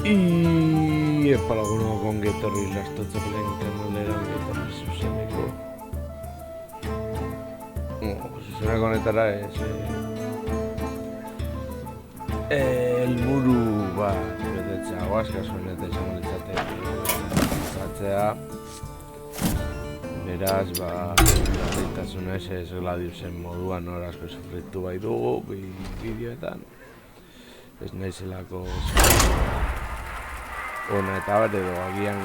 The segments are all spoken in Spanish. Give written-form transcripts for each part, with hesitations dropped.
Epalaguneko kongetorri lastotxapelen kanalera ongetorri zuzeneko. Zuzeneko honetara helburu betetzea, guazka zuenet izango litzatea. Beraz, lasitasunez ez Gladiusen moduan asko sufritu bai dugu bideoetan. Ez naizelako ona eta bat edo agian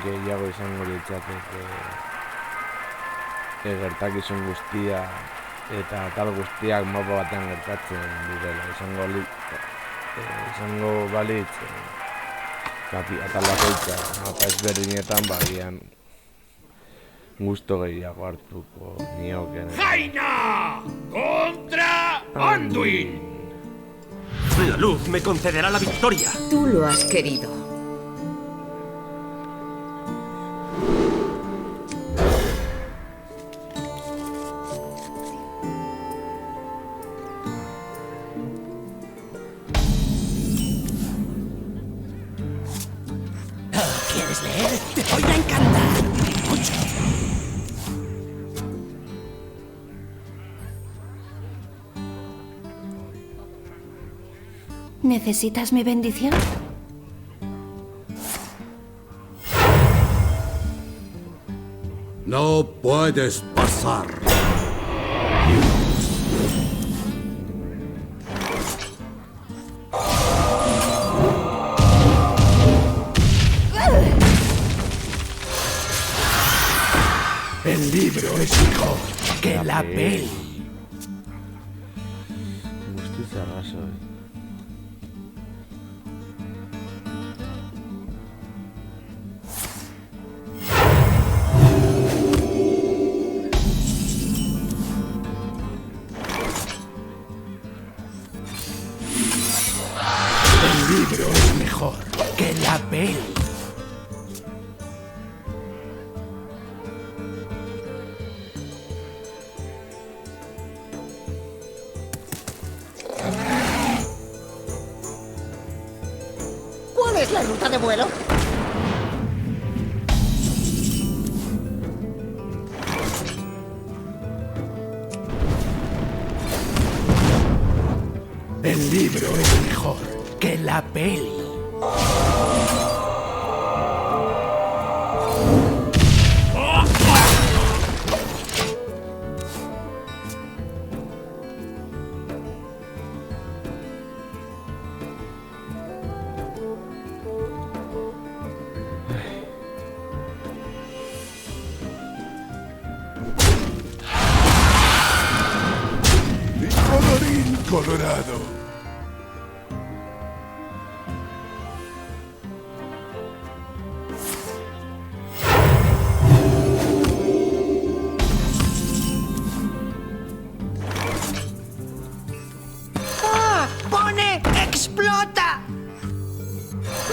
gehiago izango litzateke gertakizun guztia eta tal guztiak mapa batean gertatzen direla. Izango balitz atal bakoitza mapa ezberdinetan agian gusto gehiago hartuko nioken. ¡Jaina! ¡Contra Anduin! La luz me concederá la victoria. Tú lo has querido. ¿Quieres leer? ¡Te voy a encantar! Escucha. ¿Necesitas mi bendición? No puedes pasar. El libro es mejor que la peli. Justicia raso. El libro es mejor que la peli. ¿Cuál es la ruta de vuelo? El libro es mejor que la peli. Mi colorín colorado. ¡Ah! ¡Pone explota!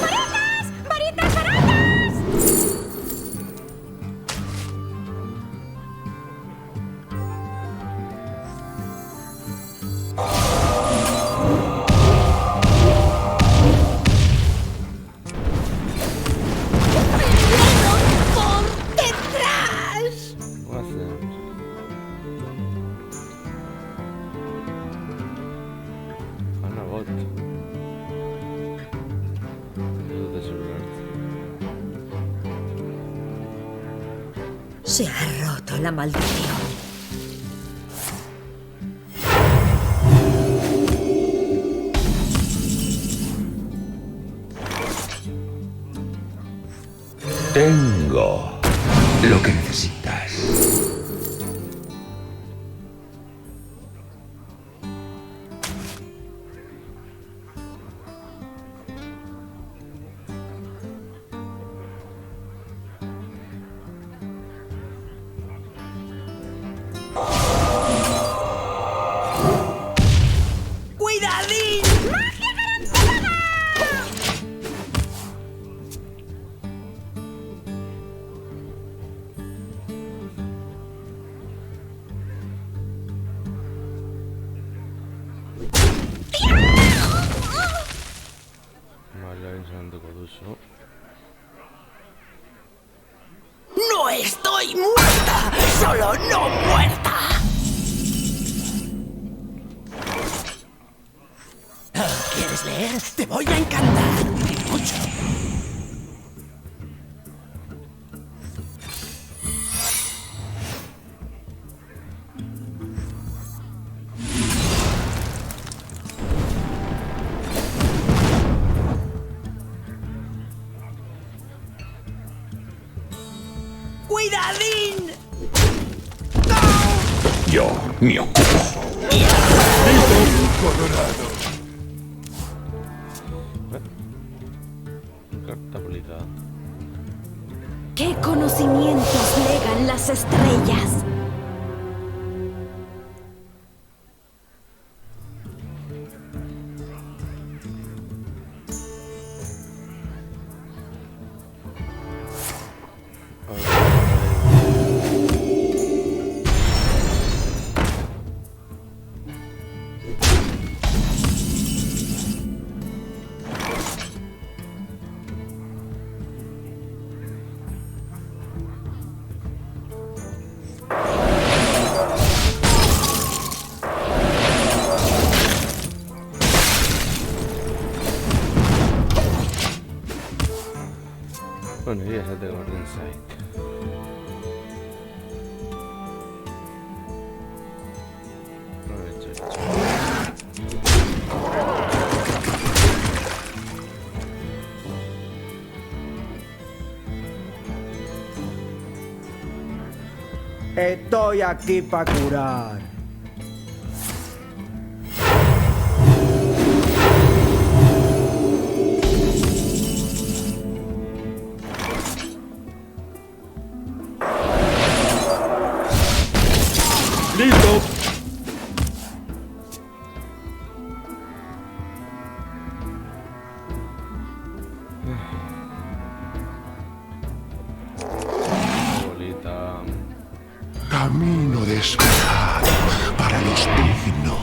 ¡Varitas! ¡Varitas baratas! ¡Por detrás! Ana bot. Ez dute zelular. Se ha roto la maldición. Tengo lo que necesitas. ¡Cuidadín! Uso. ¡No estoy muerta! ¡Solo no muerta! ¿Quieres leer? Te voy a encantar. Mucho. ¡Cuidadín! Yo me ocupo. Colorado. Carta aplicada. ¿Qué conocimientos legan las estrellas? Bueno, y esa de Golden Sight. Aprovecho esto. Estoy aquí para curar. ¡Listo! Bolita. Camino despejado para los dignos.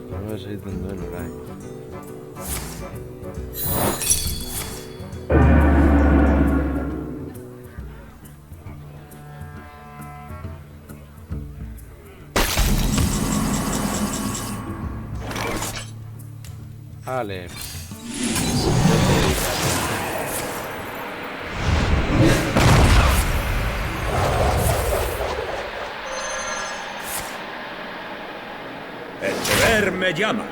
Vamos a seguir dando en Orai. Vale. El deber me llama.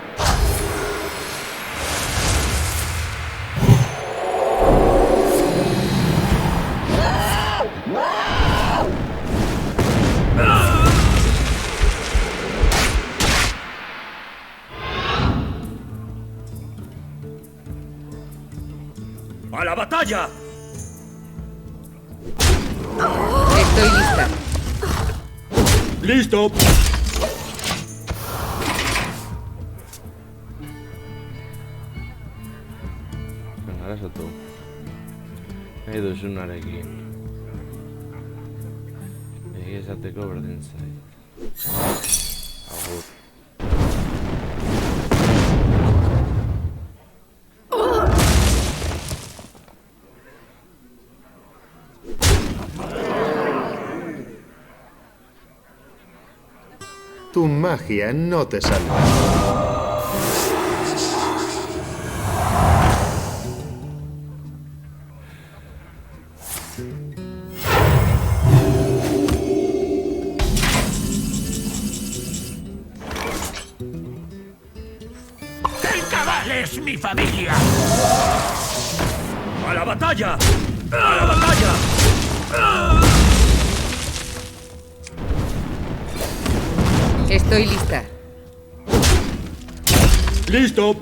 ¡A la batalla! Estoy lista. ¡Listo! Venga, eso tú. Nahi duzunarekin. Egia esateko berdin zait. Agur. Tu magia no te salva. ¡El cabal es mi familia! ¡A la batalla! Estoy lista. ¡Listo!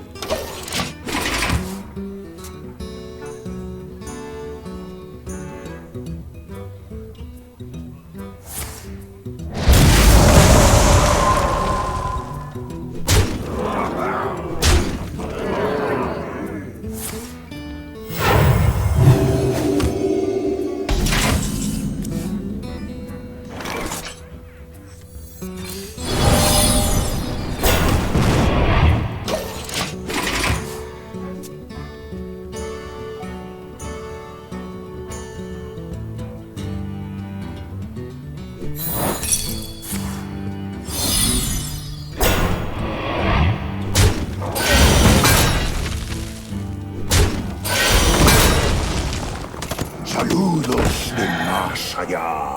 Saludos del más allá.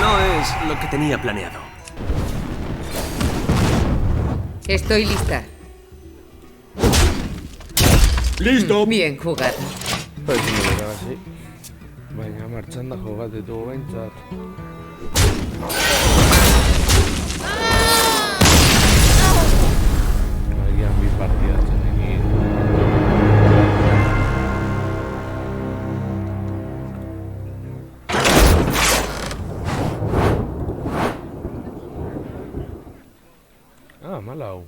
No es lo que tenía planeado. Estoy lista. ¡Listo! Bien jugado. Pues si me quedaba así. Venga, marchando a jugar de tu ventas. Aquí a mi partida aquí. Ah, malau.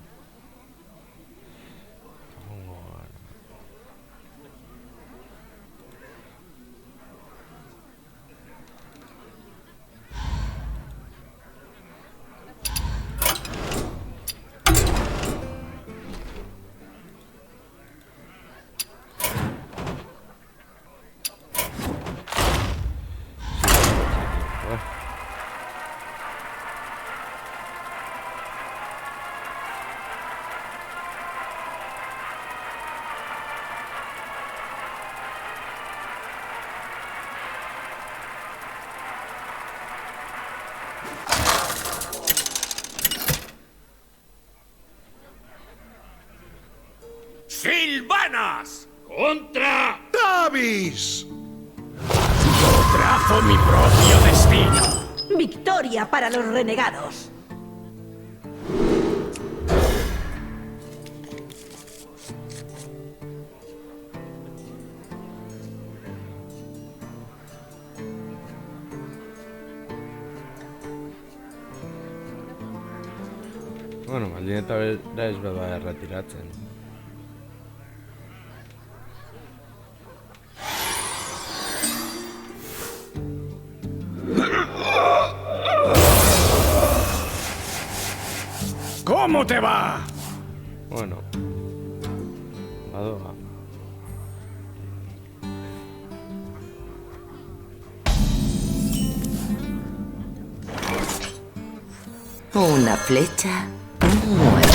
¡Silvanas! ¡Contra! ¡Davis! Yo trazo mi propio destino. Victoria para los renegados. Bueno, maldita vez bada erretiratzen. ¿Cómo te va? Bueno. Badoa. Una flecha, un muerto.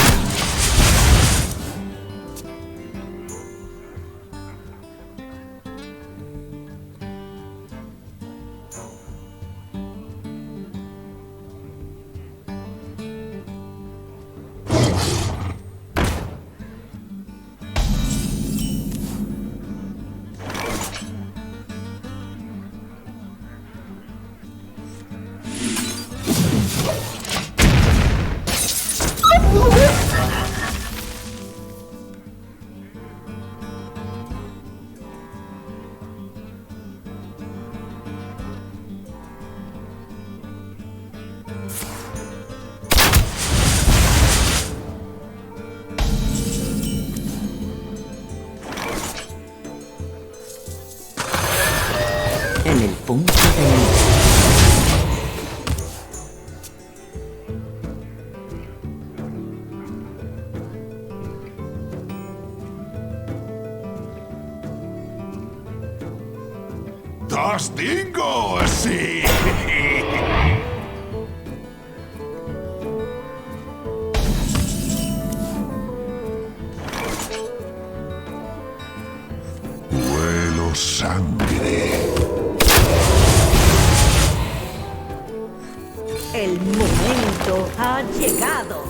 En el punto de mira. ¡Das dingo! ¡Sí! Huelo sangre. El momento ha llegado.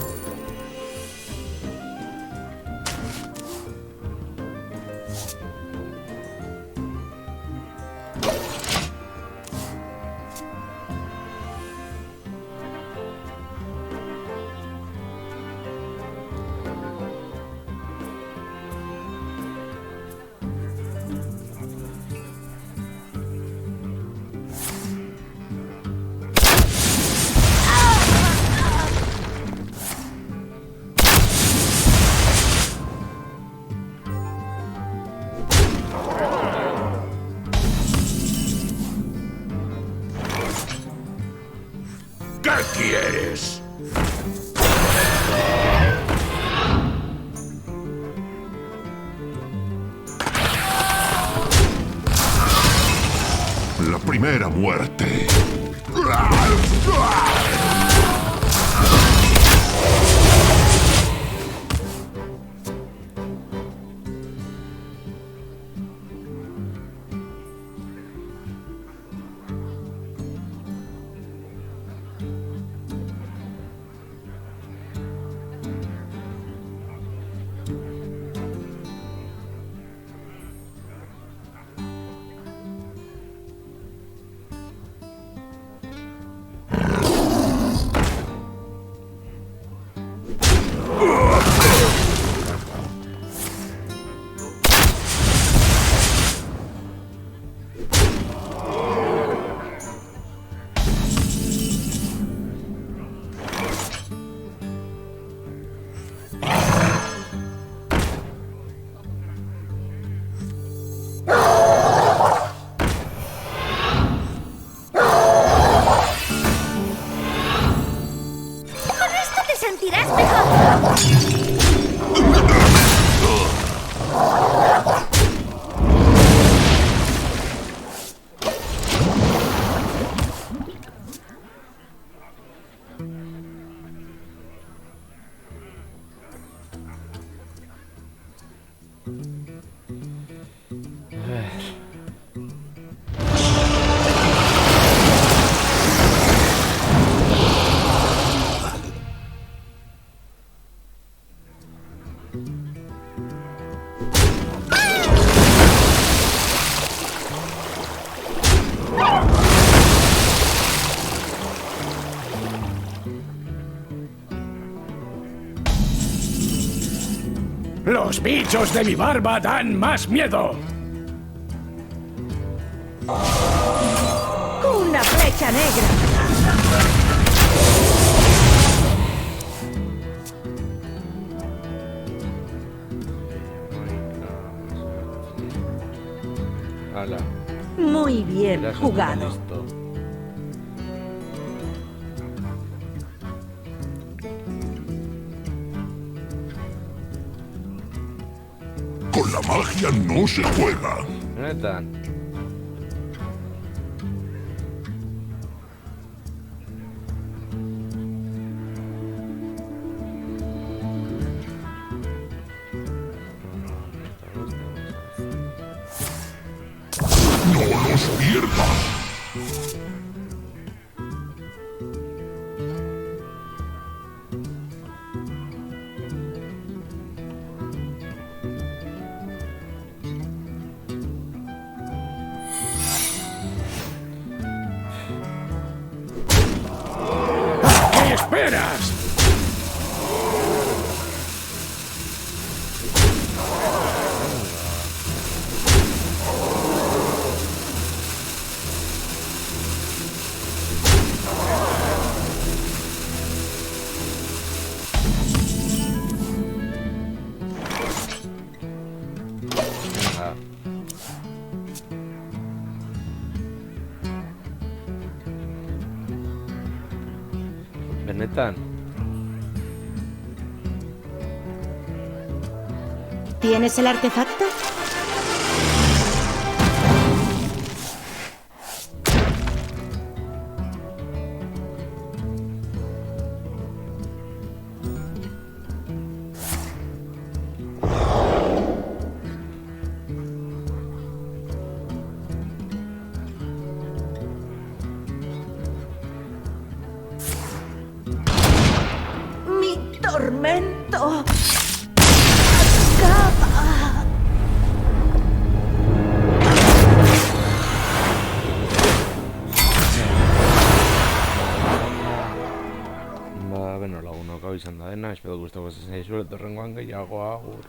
¿Qué quieres? La primera muerte. Los bichos de mi barba dan más miedo. Una flecha negra. Ala, Muy bien ya son jugado. listo. Con la magia no se juega. ¿Dónde están? No los pierdas. ¿Qué esperas? Ah. ¿Dónde están? ¿Tienes el artefacto? momento acaba. Ba, beno, lagunok hau izan da dena, espero gustatuko zaizue, etorrengoan gehiago agur.